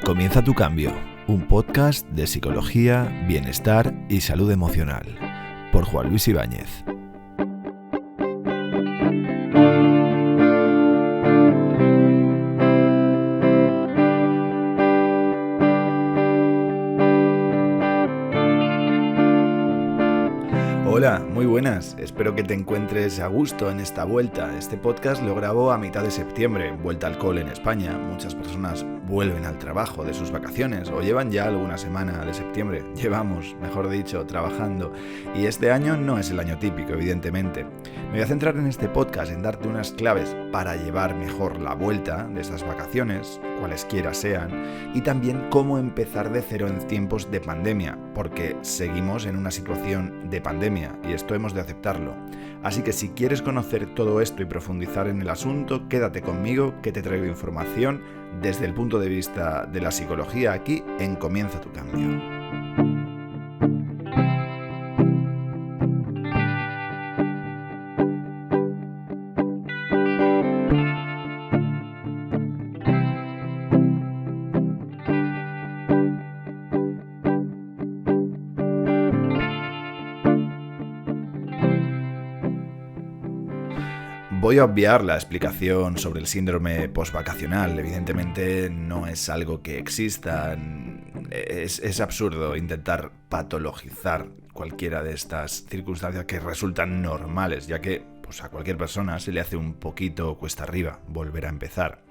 Comienza tu cambio, un podcast de psicología, bienestar y salud emocional, por Juan Luis Ibáñez. Hola, muy buenas. Espero que te encuentres a gusto en esta vuelta. Este podcast lo grabo a mitad de septiembre, vuelta al cole en España. Muchas personas vuelven al trabajo de sus vacaciones o llevan ya alguna semana de septiembre. Llevamos, mejor dicho, trabajando. Y este año no es el año típico, evidentemente. Me voy a centrar en este podcast en darte unas claves para llevar mejor la vuelta de estas vacaciones, cualesquiera sean, y también cómo empezar de cero en tiempos de pandemia, porque seguimos en una situación de pandemia y esto hemos de aceptarlo. Así que si quieres conocer todo esto y profundizar en el asunto, quédate conmigo que te traigo información desde el punto de vista de la psicología aquí en Comienza tu Cambio. Voy a obviar la explicación sobre el síndrome postvacacional. Evidentemente no es algo que exista. Es absurdo intentar patologizar cualquiera de estas circunstancias que resultan normales, ya que a cualquier persona se le hace un poquito cuesta arriba volver a empezar.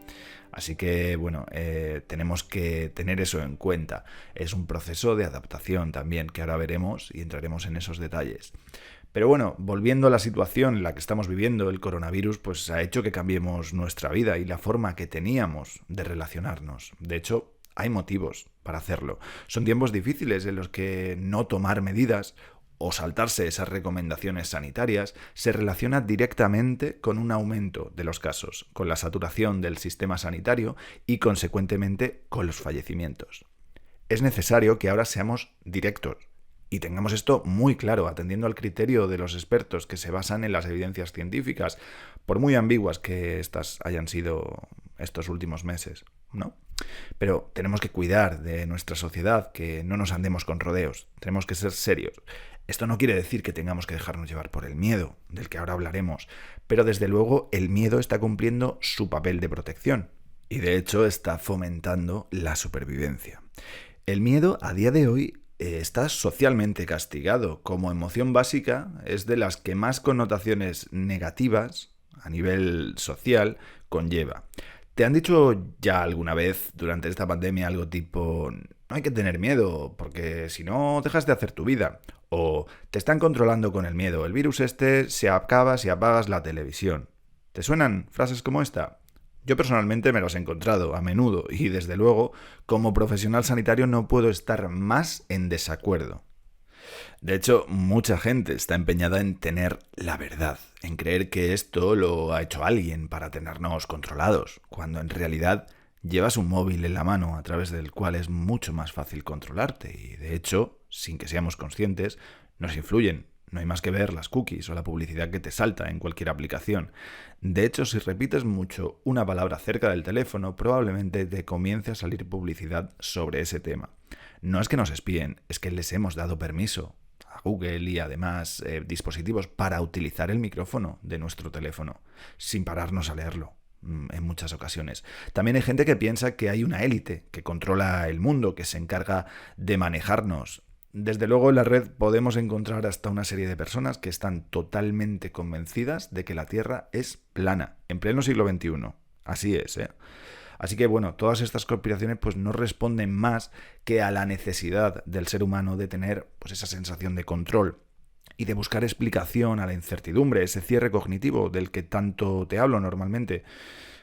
Así que, tenemos que tener eso en cuenta. Es un proceso de adaptación también, que ahora veremos y entraremos en esos detalles. Pero volviendo a la situación en la que estamos viviendo, el coronavirus ha hecho que cambiemos nuestra vida y la forma que teníamos de relacionarnos. De hecho, hay motivos para hacerlo. Son tiempos difíciles en los que no tomar medidas o saltarse esas recomendaciones sanitarias se relaciona directamente con un aumento de los casos, con la saturación del sistema sanitario y, consecuentemente, con los fallecimientos. Es necesario que ahora seamos directos y tengamos esto muy claro, atendiendo al criterio de los expertos que se basan en las evidencias científicas, por muy ambiguas que estas hayan sido estos últimos meses, ¿no? Pero tenemos que cuidar de nuestra sociedad, que no nos andemos con rodeos, tenemos que ser serios. Esto no quiere decir que tengamos que dejarnos llevar por el miedo, del que ahora hablaremos, pero desde luego el miedo está cumpliendo su papel de protección y de hecho está fomentando la supervivencia. El miedo a día de hoy está socialmente castigado. Como emoción básica es de las que más connotaciones negativas a nivel social conlleva. ¿Te han dicho ya alguna vez durante esta pandemia algo tipo no hay que tener miedo porque si no dejas de hacer tu vida? O te están controlando con el miedo, el virus se acaba si apagas la televisión. ¿Te suenan frases como esta? Yo personalmente me los he encontrado a menudo y desde luego como profesional sanitario no puedo estar más en desacuerdo. De hecho, mucha gente está empeñada en tener la verdad, en creer que esto lo ha hecho alguien para tenernos controlados, cuando en realidad llevas un móvil en la mano a través del cual es mucho más fácil controlarte y de hecho, sin que seamos conscientes, nos influyen. No hay más que ver las cookies o la publicidad que te salta en cualquier aplicación. De hecho, si repites mucho una palabra cerca del teléfono, probablemente te comience a salir publicidad sobre ese tema. No es que nos espíen, es que les hemos dado permiso a Google y además dispositivos para utilizar el micrófono de nuestro teléfono, sin pararnos a leerlo en muchas ocasiones. También hay gente que piensa que hay una élite que controla el mundo, que se encarga de manejarnos. Desde luego en la red podemos encontrar hasta una serie de personas que están totalmente convencidas de que la Tierra es plana, en pleno siglo XXI. Así es, ¿eh? Así que todas estas conspiraciones no responden más que a la necesidad del ser humano de tener esa sensación de control y de buscar explicación a la incertidumbre, ese cierre cognitivo del que tanto te hablo normalmente.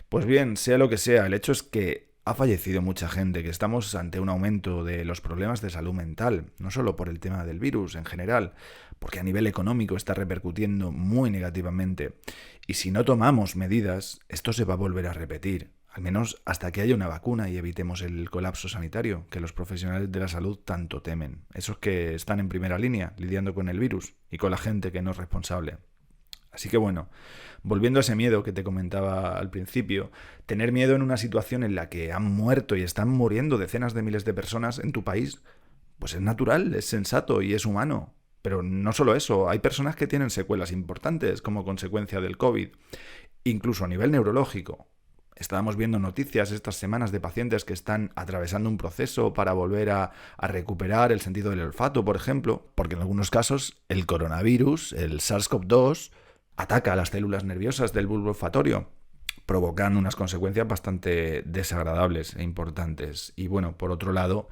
Pues bien, sea lo que sea, el hecho es que ha fallecido mucha gente, que estamos ante un aumento de los problemas de salud mental, no solo por el tema del virus en general, porque a nivel económico está repercutiendo muy negativamente. Y si no tomamos medidas, esto se va a volver a repetir, al menos hasta que haya una vacuna y evitemos el colapso sanitario que los profesionales de la salud tanto temen, esos que están en primera línea lidiando con el virus y con la gente que no es responsable. Así que bueno, volviendo a ese miedo que te comentaba al principio, tener miedo en una situación en la que han muerto y están muriendo decenas de miles de personas en tu país, pues es natural, es sensato y es humano. Pero no solo eso, hay personas que tienen secuelas importantes como consecuencia del COVID, incluso a nivel neurológico. Estábamos viendo noticias estas semanas de pacientes que están atravesando un proceso para volver a recuperar el sentido del olfato, por ejemplo, porque en algunos casos el coronavirus, el SARS-CoV-2, ataca a las células nerviosas del bulbo olfatorio, provocando unas consecuencias bastante desagradables e importantes. Y bueno, por otro lado,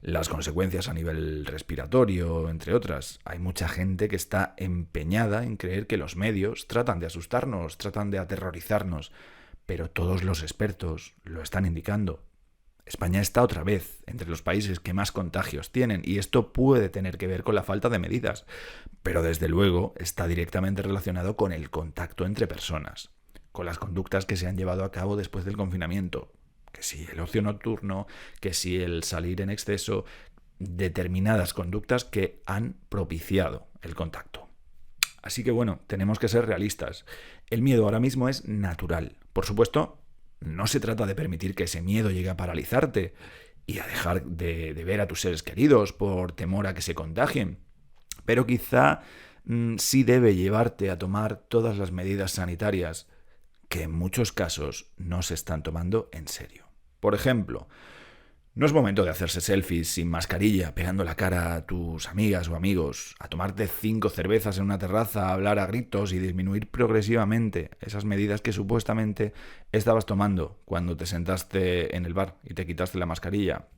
las consecuencias a nivel respiratorio, entre otras. Hay mucha gente que está empeñada en creer que los medios tratan de asustarnos, tratan de aterrorizarnos, pero todos los expertos lo están indicando. España está otra vez entre los países que más contagios tienen y esto puede tener que ver con la falta de medidas, pero desde luego está directamente relacionado con el contacto entre personas, con las conductas que se han llevado a cabo después del confinamiento, que si el ocio nocturno, que si el salir en exceso, determinadas conductas que han propiciado el contacto. Así que bueno, tenemos que ser realistas. El miedo ahora mismo es natural. Por supuesto, no se trata de permitir que ese miedo llegue a paralizarte y a dejar de ver a tus seres queridos por temor a que se contagien. Pero quizá sí debe llevarte a tomar todas las medidas sanitarias que en muchos casos no se están tomando en serio. Por ejemplo, no es momento de hacerse selfies sin mascarilla, pegando la cara a tus amigas o amigos, a tomarte 5 cervezas en una terraza, a hablar a gritos y disminuir progresivamente esas medidas que supuestamente estabas tomando cuando te sentaste en el bar y te quitaste la mascarilla.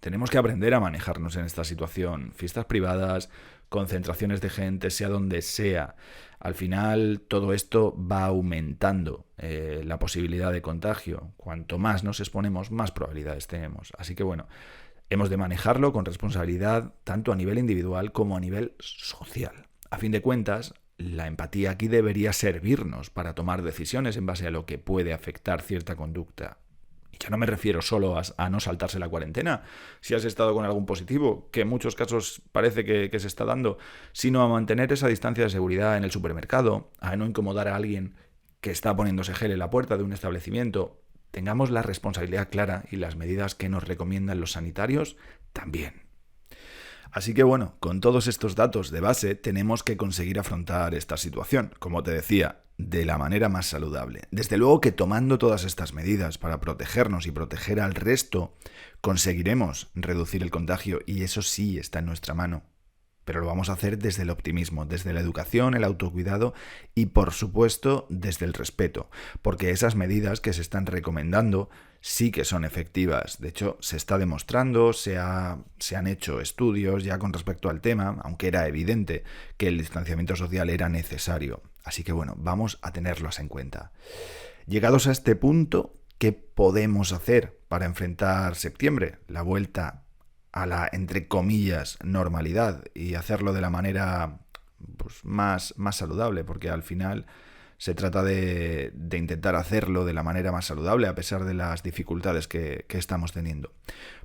Tenemos que aprender a manejarnos en esta situación. Fiestas privadas, concentraciones de gente, sea donde sea. Al final todo esto va aumentando la posibilidad de contagio. Cuanto más nos exponemos, más probabilidades tenemos. Así que bueno, hemos de manejarlo con responsabilidad tanto a nivel individual como a nivel social. A fin de cuentas, la empatía aquí debería servirnos para tomar decisiones en base a lo que puede afectar cierta conducta. Y ya no me refiero solo a no saltarse la cuarentena, si has estado con algún positivo, que en muchos casos parece que se está dando, sino a mantener esa distancia de seguridad en el supermercado, a no incomodar a alguien que está poniéndose gel en la puerta de un establecimiento. Tengamos la responsabilidad clara y las medidas que nos recomiendan los sanitarios también. Así que bueno, con todos estos datos de base tenemos que conseguir afrontar esta situación, como te decía, de la manera más saludable. Desde luego que tomando todas estas medidas para protegernos y proteger al resto, conseguiremos reducir el contagio y eso sí está en nuestra mano. Pero lo vamos a hacer desde el optimismo, desde la educación, el autocuidado y por supuesto desde el respeto, porque esas medidas que se están recomendando sí que son efectivas. De hecho, se está demostrando, se han hecho estudios ya con respecto al tema, aunque era evidente que el distanciamiento social era necesario. Así que bueno, vamos a tenerlos en cuenta. Llegados a este punto, ¿qué podemos hacer para enfrentar septiembre? La vuelta a la, entre comillas, normalidad y hacerlo de la manera pues, más saludable, porque al final se trata de intentar hacerlo de la manera más saludable a pesar de las dificultades que estamos teniendo.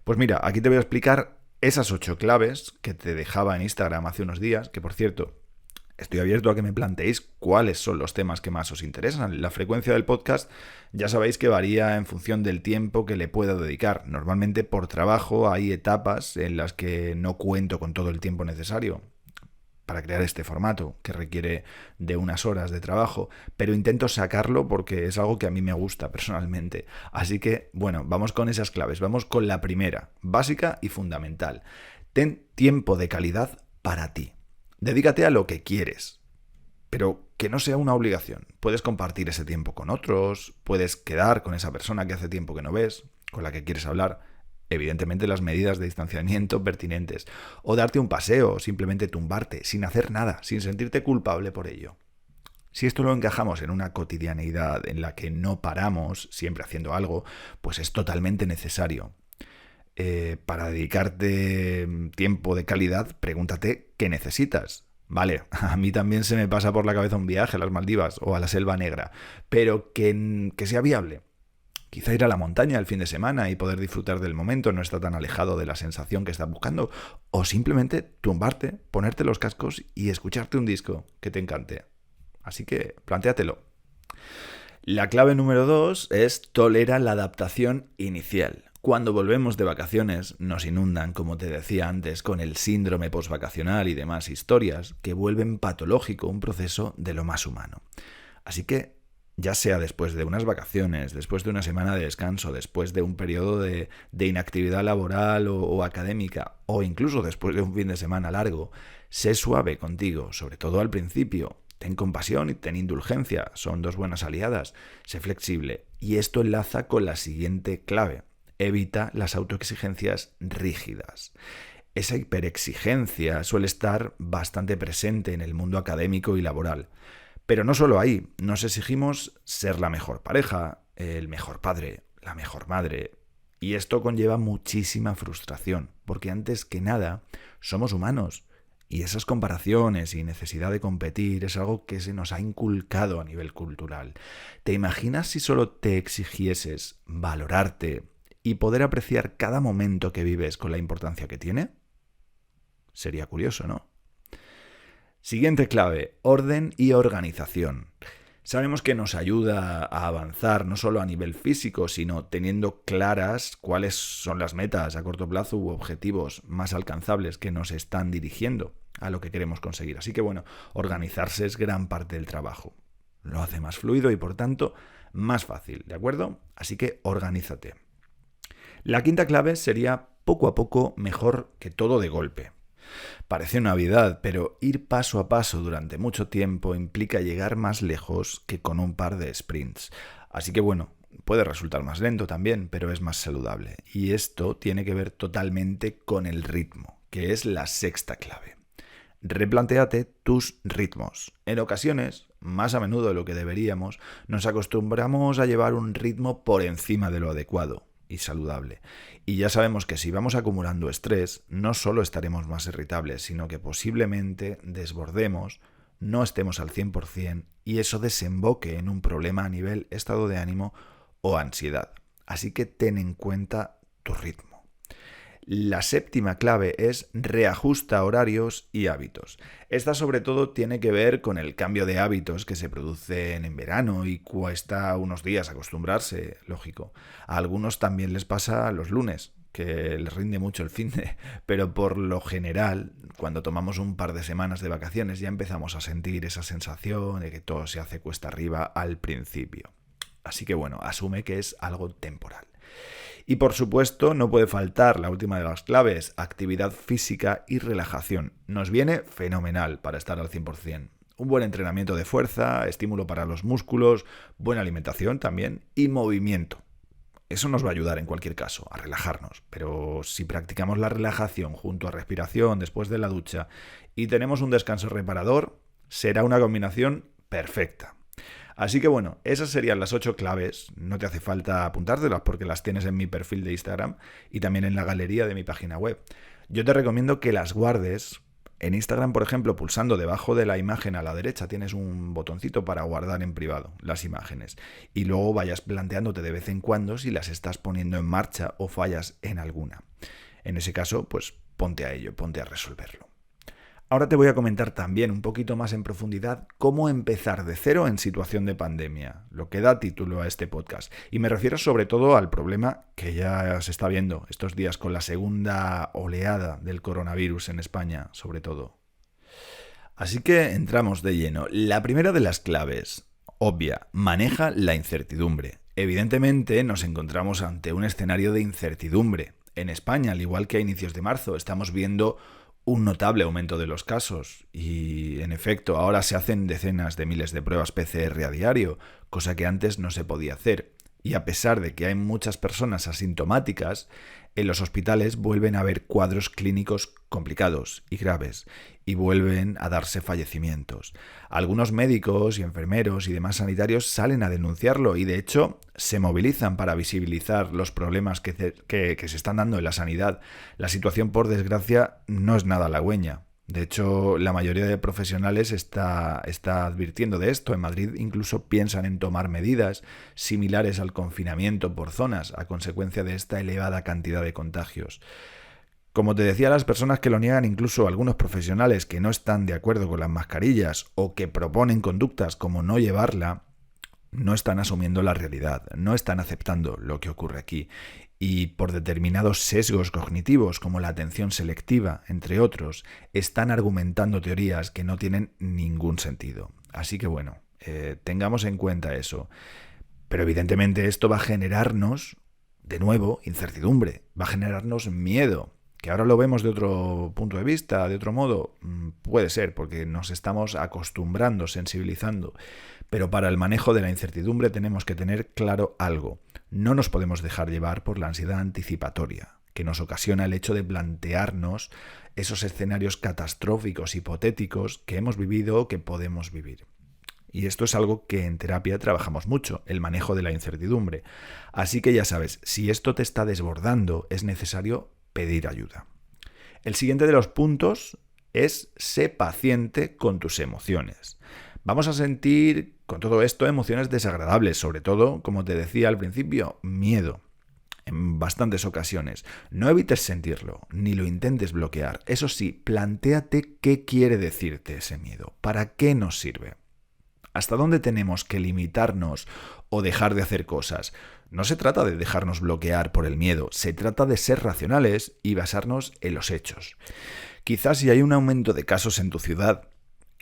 Pues mira, aquí te voy a explicar esas 8 claves que te dejaba en Instagram hace unos días, que por cierto, estoy abierto a que me planteéis cuáles son los temas que más os interesan. La frecuencia del podcast ya sabéis que varía en función del tiempo que le pueda dedicar. Normalmente por trabajo hay etapas en las que no cuento con todo el tiempo necesario para crear este formato, que requiere de unas horas de trabajo, pero intento sacarlo porque es algo que a mí me gusta personalmente. Así que, bueno, vamos con esas claves. Vamos con la primera, básica y fundamental. Ten tiempo de calidad para ti. Dedícate a lo que quieres, pero que no sea una obligación. Puedes compartir ese tiempo con otros, puedes quedar con esa persona que hace tiempo que no ves, con la que quieres hablar. Evidentemente las medidas de distanciamiento pertinentes. O darte un paseo, simplemente tumbarte, sin hacer nada, sin sentirte culpable por ello. Si esto lo encajamos en una cotidianeidad en la que no paramos, siempre haciendo algo, pues es totalmente necesario. Para dedicarte tiempo de calidad, pregúntate qué necesitas. Vale, a mí también se me pasa por la cabeza un viaje a las Maldivas o a la Selva Negra, pero que sea viable. Quizá ir a la montaña el fin de semana y poder disfrutar del momento no está tan alejado de la sensación que estás buscando. O simplemente tumbarte, ponerte los cascos y escucharte un disco que te encante. Así que plantéatelo. La clave número 2 es tolera la adaptación inicial. Cuando volvemos de vacaciones nos inundan, como te decía antes, con el síndrome postvacacional y demás historias que vuelven patológico un proceso de lo más humano. Así que, ya sea después de unas vacaciones, después de una semana de descanso, después de un periodo de inactividad laboral o académica, o incluso después de un fin de semana largo, sé suave contigo, sobre todo al principio. Ten compasión y ten indulgencia, son dos buenas aliadas. Sé flexible. Y esto enlaza con la siguiente clave. Evita las autoexigencias rígidas. Esa hiperexigencia suele estar bastante presente en el mundo académico y laboral. Pero no solo ahí, nos exigimos ser la mejor pareja, el mejor padre, la mejor madre. Y esto conlleva muchísima frustración, porque antes que nada somos humanos. Y esas comparaciones y necesidad de competir es algo que se nos ha inculcado a nivel cultural. ¿Te imaginas si solo te exigieses valorarte y poder apreciar cada momento que vives con la importancia que tiene? Sería curioso, ¿no? Siguiente clave, orden y organización. Sabemos que nos ayuda a avanzar no solo a nivel físico, sino teniendo claras cuáles son las metas a corto plazo u objetivos más alcanzables que nos están dirigiendo a lo que queremos conseguir. Así que bueno, organizarse es gran parte del trabajo. Lo hace más fluido y por tanto más fácil, ¿de acuerdo? Así que organízate. La quinta clave sería poco a poco mejor que todo de golpe. Parece una obviedad, pero ir paso a paso durante mucho tiempo implica llegar más lejos que con un par de sprints. Así que bueno, puede resultar más lento también, pero es más saludable. Y esto tiene que ver totalmente con el ritmo, que es la sexta clave. Replantéate tus ritmos. En ocasiones, más a menudo de lo que deberíamos, nos acostumbramos a llevar un ritmo por encima de lo adecuado y saludable. Y ya sabemos que si vamos acumulando estrés, no solo estaremos más irritables, sino que posiblemente desbordemos, no estemos al 100% y eso desemboque en un problema a nivel estado de ánimo o ansiedad. Así que ten en cuenta tu ritmo. La séptima clave es reajusta horarios y hábitos. Esta sobre todo tiene que ver con el cambio de hábitos que se producen en verano y cuesta unos días acostumbrarse, lógico. A algunos también les pasa los lunes, que les rinde mucho el finde, pero por lo general, cuando tomamos un par de semanas de vacaciones ya empezamos a sentir esa sensación de que todo se hace cuesta arriba al principio. Así que bueno, asume que es algo temporal. Y por supuesto no puede faltar la última de las claves, actividad física y relajación. Nos viene fenomenal para estar al 100%. Un buen entrenamiento de fuerza, estímulo para los músculos, buena alimentación también y movimiento. Eso nos va a ayudar en cualquier caso, a relajarnos. Pero si practicamos la relajación junto a respiración después de la ducha y tenemos un descanso reparador, será una combinación perfecta. Así que bueno, esas serían las 8 claves. No te hace falta apuntártelas porque las tienes en mi perfil de Instagram y también en la galería de mi página web. Yo te recomiendo que las guardes. En Instagram, por ejemplo, pulsando debajo de la imagen a la derecha tienes un botoncito para guardar en privado las imágenes. Y luego vayas planteándote de vez en cuando si las estás poniendo en marcha o fallas en alguna. En ese caso, pues ponte a ello, ponte a resolverlo. Ahora te voy a comentar también un poquito más en profundidad cómo empezar de cero en situación de pandemia, lo que da título a este podcast. Y me refiero sobre todo al problema que ya se está viendo estos días con la segunda oleada del coronavirus en España, sobre todo. Así que entramos de lleno. La primera de las claves, obvia, maneja la incertidumbre. Evidentemente nos encontramos ante un escenario de incertidumbre. En España, al igual que a inicios de marzo, estamos viendo un notable aumento de los casos y, en efecto, ahora se hacen decenas de miles de pruebas PCR a diario, cosa que antes no se podía hacer. Y a pesar de que hay muchas personas asintomáticas, en los hospitales vuelven a haber cuadros clínicos complicados y graves y vuelven a darse fallecimientos. Algunos médicos y enfermeros y demás sanitarios salen a denunciarlo y de hecho se movilizan para visibilizar los problemas que se están dando en la sanidad. La situación, por desgracia, no es nada halagüeña. De hecho, la mayoría de profesionales está advirtiendo de esto. En Madrid incluso piensan en tomar medidas similares al confinamiento por zonas a consecuencia de esta elevada cantidad de contagios. Como te decía, las personas que lo niegan, incluso algunos profesionales que no están de acuerdo con las mascarillas o que proponen conductas como no llevarla, no están asumiendo la realidad, no están aceptando lo que ocurre aquí. Y por determinados sesgos cognitivos, como la atención selectiva, entre otros, están argumentando teorías que no tienen ningún sentido. Así que bueno, tengamos en cuenta eso. Pero evidentemente esto va a generarnos, de nuevo, incertidumbre, va a generarnos miedo. Que ahora lo vemos de otro punto de vista, de otro modo, puede ser, porque nos estamos acostumbrando, sensibilizando. Pero para el manejo de la incertidumbre tenemos que tener claro algo. No nos podemos dejar llevar por la ansiedad anticipatoria, que nos ocasiona el hecho de plantearnos esos escenarios catastróficos, hipotéticos, que hemos vivido o que podemos vivir. Y esto es algo que en terapia trabajamos mucho, el manejo de la incertidumbre. Así que ya sabes, si esto te está desbordando, es necesario pedir ayuda. El siguiente de los puntos es: sé paciente con tus emociones. Vamos a sentir con todo esto emociones desagradables, sobre todo, como te decía al principio, miedo. En bastantes ocasiones. No evites sentirlo, ni lo intentes bloquear. Eso sí, plantéate qué quiere decirte ese miedo, para qué nos sirve. ¿Hasta dónde tenemos que limitarnos o dejar de hacer cosas? No se trata de dejarnos bloquear por el miedo, se trata de ser racionales y basarnos en los hechos. Quizás si hay un aumento de casos en tu ciudad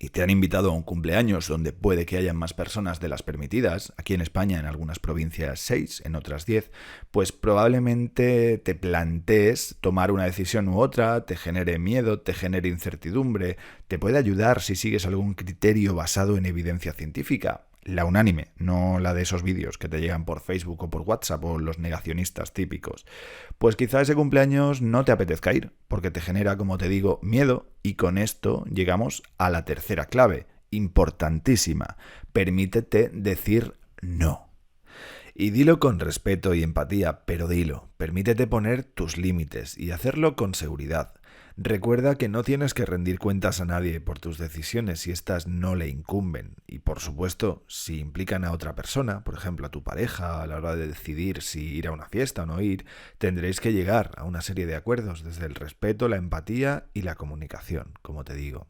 y te han invitado a un cumpleaños donde puede que hayan más personas de las permitidas, aquí en España en algunas provincias 6, en otras 10, pues probablemente te plantees tomar una decisión u otra, te genere miedo, te genere incertidumbre, te puede ayudar si sigues algún criterio basado en evidencia científica. La unánime, no la de esos vídeos que te llegan por Facebook o por WhatsApp o los negacionistas típicos. Pues quizá ese cumpleaños no te apetezca ir, porque te genera, como te digo, miedo, y con esto llegamos a la tercera clave, importantísima. Permítete decir no. Y dilo con respeto y empatía, pero dilo. Permítete poner tus límites y hacerlo con seguridad. Recuerda que no tienes que rendir cuentas a nadie por tus decisiones si éstas no le incumben. Y por supuesto, si implican a otra persona, por ejemplo a tu pareja, a la hora de decidir si ir a una fiesta o no ir, tendréis que llegar a una serie de acuerdos desde el respeto, la empatía y la comunicación, como te digo.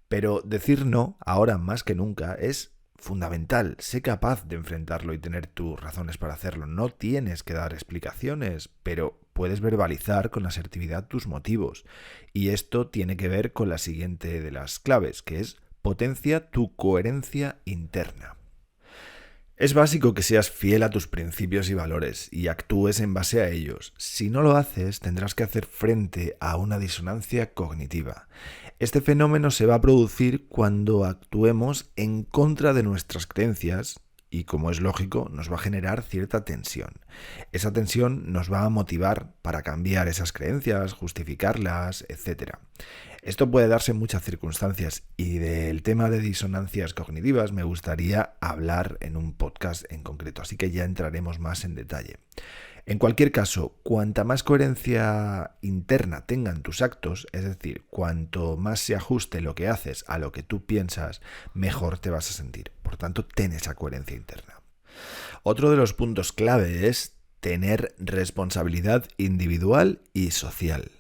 Pero decir no, ahora más que nunca, es fundamental. Sé capaz de enfrentarlo y tener tus razones para hacerlo. No tienes que dar explicaciones, pero puedes verbalizar con asertividad tus motivos. Y esto tiene que ver con la siguiente de las claves, que es: potencia tu coherencia interna. Es básico que seas fiel a tus principios y valores y actúes en base a ellos. Si no lo haces, tendrás que hacer frente a una disonancia cognitiva. Este fenómeno se va a producir cuando actuemos en contra de nuestras creencias y, como es lógico, nos va a generar cierta tensión. Esa tensión nos va a motivar para cambiar esas creencias, justificarlas, etc. Esto puede darse en muchas circunstancias y del tema de disonancias cognitivas me gustaría hablar en un podcast en concreto, así que ya entraremos más en detalle. En cualquier caso, cuanta más coherencia interna tengan tus actos, es decir, cuanto más se ajuste lo que haces a lo que tú piensas, mejor te vas a sentir. Por tanto, ten esa coherencia interna. Otro de los puntos clave es tener responsabilidad individual y social.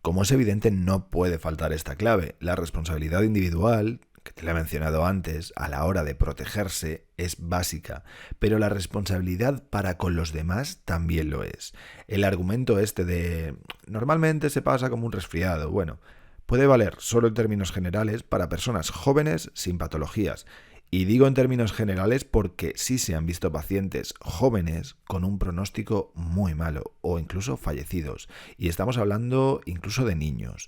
Como es evidente, no puede faltar esta clave. La responsabilidad individual, que te la he mencionado antes, a la hora de protegerse es básica, pero la responsabilidad para con los demás también lo es. El argumento este de normalmente se pasa como un resfriado, bueno, puede valer solo en términos generales para personas jóvenes sin patologías. Y digo en términos generales porque sí se han visto pacientes jóvenes con un pronóstico muy malo o incluso fallecidos. Y estamos hablando incluso de niños.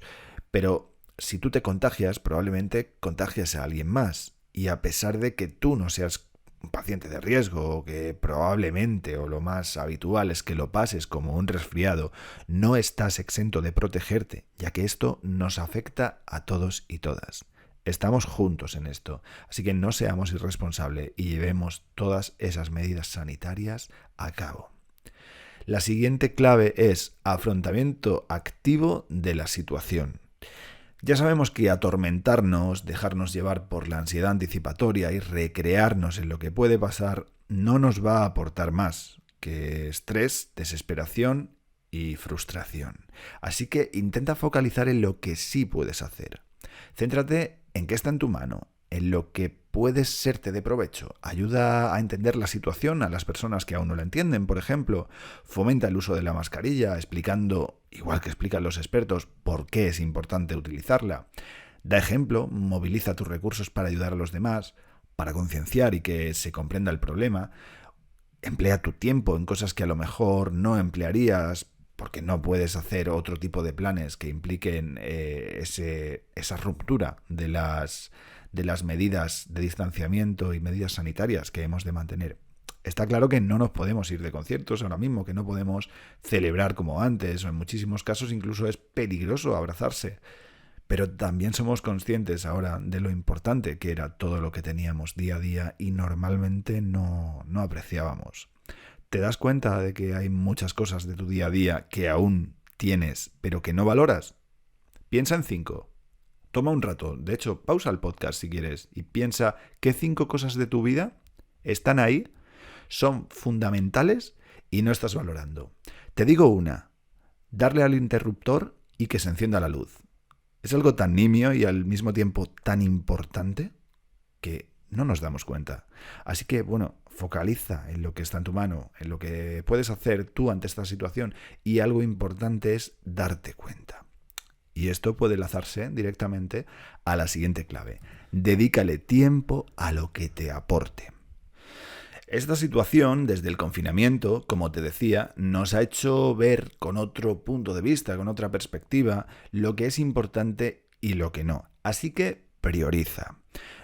Pero si tú te contagias, probablemente contagias a alguien más. Y a pesar de que tú no seas un paciente de riesgo o que probablemente o lo más habitual es que lo pases como un resfriado, no estás exento de protegerte, ya que esto nos afecta a todos y todas. Estamos juntos en esto, así que no seamos irresponsables y llevemos todas esas medidas sanitarias a cabo. La siguiente clave es afrontamiento activo de la situación. Ya sabemos que atormentarnos, dejarnos llevar por la ansiedad anticipatoria y recrearnos en lo que puede pasar no nos va a aportar más que estrés, desesperación y frustración. Así que intenta focalizar en lo que sí puedes hacer. Céntrate en qué está en tu mano, en lo que puede serte de provecho. Ayuda a entender la situación a las personas que aún no la entienden, por ejemplo. Fomenta el uso de la mascarilla, explicando, igual que explican los expertos, por qué es importante utilizarla. Da ejemplo, moviliza tus recursos para ayudar a los demás, para concienciar y que se comprenda el problema. Emplea tu tiempo en cosas que a lo mejor no emplearías porque no puedes hacer otro tipo de planes que impliquen esa ruptura de las medidas de distanciamiento y medidas sanitarias que hemos de mantener. Está claro que no nos podemos ir de conciertos ahora mismo, que no podemos celebrar como antes, o en muchísimos casos incluso es peligroso abrazarse. Pero también somos conscientes ahora de lo importante que era todo lo que teníamos día a día y normalmente no apreciábamos. ¿Te das cuenta de que hay muchas cosas de tu día a día que aún tienes, pero que no valoras? Piensa en 5. Toma un rato, de hecho, pausa el podcast si quieres y piensa qué 5 cosas de tu vida están ahí, son fundamentales y no estás valorando. Te digo una, darle al interruptor y que se encienda la luz. Es algo tan nimio y al mismo tiempo tan importante que no nos damos cuenta. Así que, focaliza en lo que está en tu mano, en lo que puedes hacer tú ante esta situación y algo importante es darte cuenta. Y esto puede enlazarse directamente a la siguiente clave. Dedícale tiempo a lo que te aporte. Esta situación, desde el confinamiento, como te decía, nos ha hecho ver con otro punto de vista, con otra perspectiva, lo que es importante y lo que no. Así que prioriza.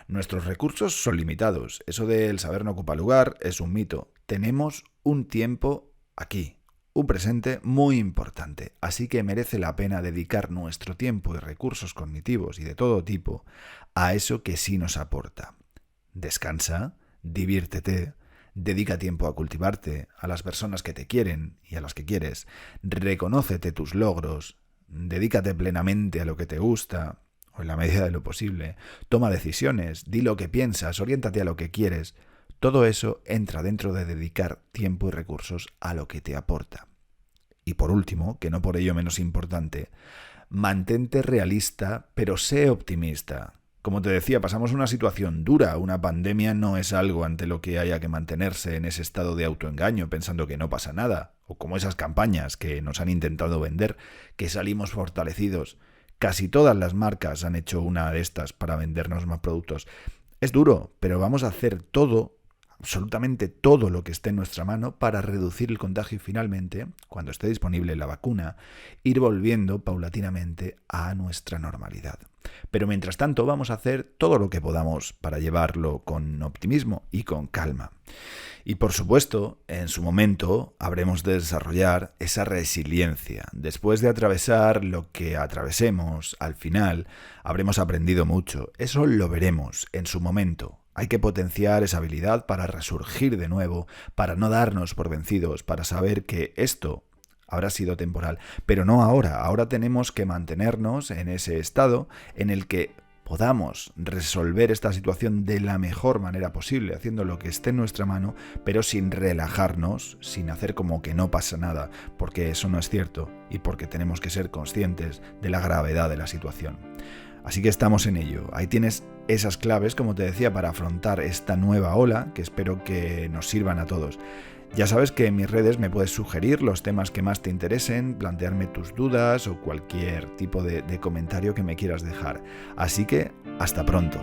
Nuestros recursos son limitados. Eso del saber no ocupa lugar es un mito. Tenemos un tiempo aquí, un presente muy importante. Así que merece la pena dedicar nuestro tiempo y recursos cognitivos y de todo tipo a eso que sí nos aporta. Descansa, diviértete, dedica tiempo a cultivarte, a las personas que te quieren y a las que quieres. Reconócete tus logros, dedícate plenamente a lo que te gusta, o en la medida de lo posible. Toma decisiones, di lo que piensas, oriéntate a lo que quieres. Todo eso entra dentro de dedicar tiempo y recursos a lo que te aporta. Y por último, que no por ello menos importante, mantente realista, pero sé optimista. Como te decía, pasamos una situación dura. Una pandemia no es algo ante lo que haya que mantenerse en ese estado de autoengaño pensando que no pasa nada. O como esas campañas que nos han intentado vender, que salimos fortalecidos. Casi todas las marcas han hecho una de estas para vendernos más productos. Es duro, pero vamos a hacer todo, absolutamente todo lo que esté en nuestra mano para reducir el contagio y finalmente, cuando esté disponible la vacuna, ir volviendo paulatinamente a nuestra normalidad. Pero mientras tanto vamos a hacer todo lo que podamos para llevarlo con optimismo y con calma. Y por supuesto, en su momento habremos de desarrollar esa resiliencia. Después de atravesar lo que atravesemos, al final habremos aprendido mucho. Eso lo veremos en su momento. Hay que potenciar esa habilidad para resurgir de nuevo, para no darnos por vencidos, para saber que esto habrá sido temporal, pero no ahora. Ahora tenemos que mantenernos en ese estado en el que podamos resolver esta situación de la mejor manera posible, haciendo lo que esté en nuestra mano, pero sin relajarnos, sin hacer como que no pasa nada, porque eso no es cierto y porque tenemos que ser conscientes de la gravedad de la situación. Así que estamos en ello. Ahí tienes esas claves, como te decía, para afrontar esta nueva ola que espero que nos sirvan a todos. Ya sabes que en mis redes me puedes sugerir los temas que más te interesen, plantearme tus dudas o cualquier tipo de comentario que me quieras dejar. Así que, hasta pronto.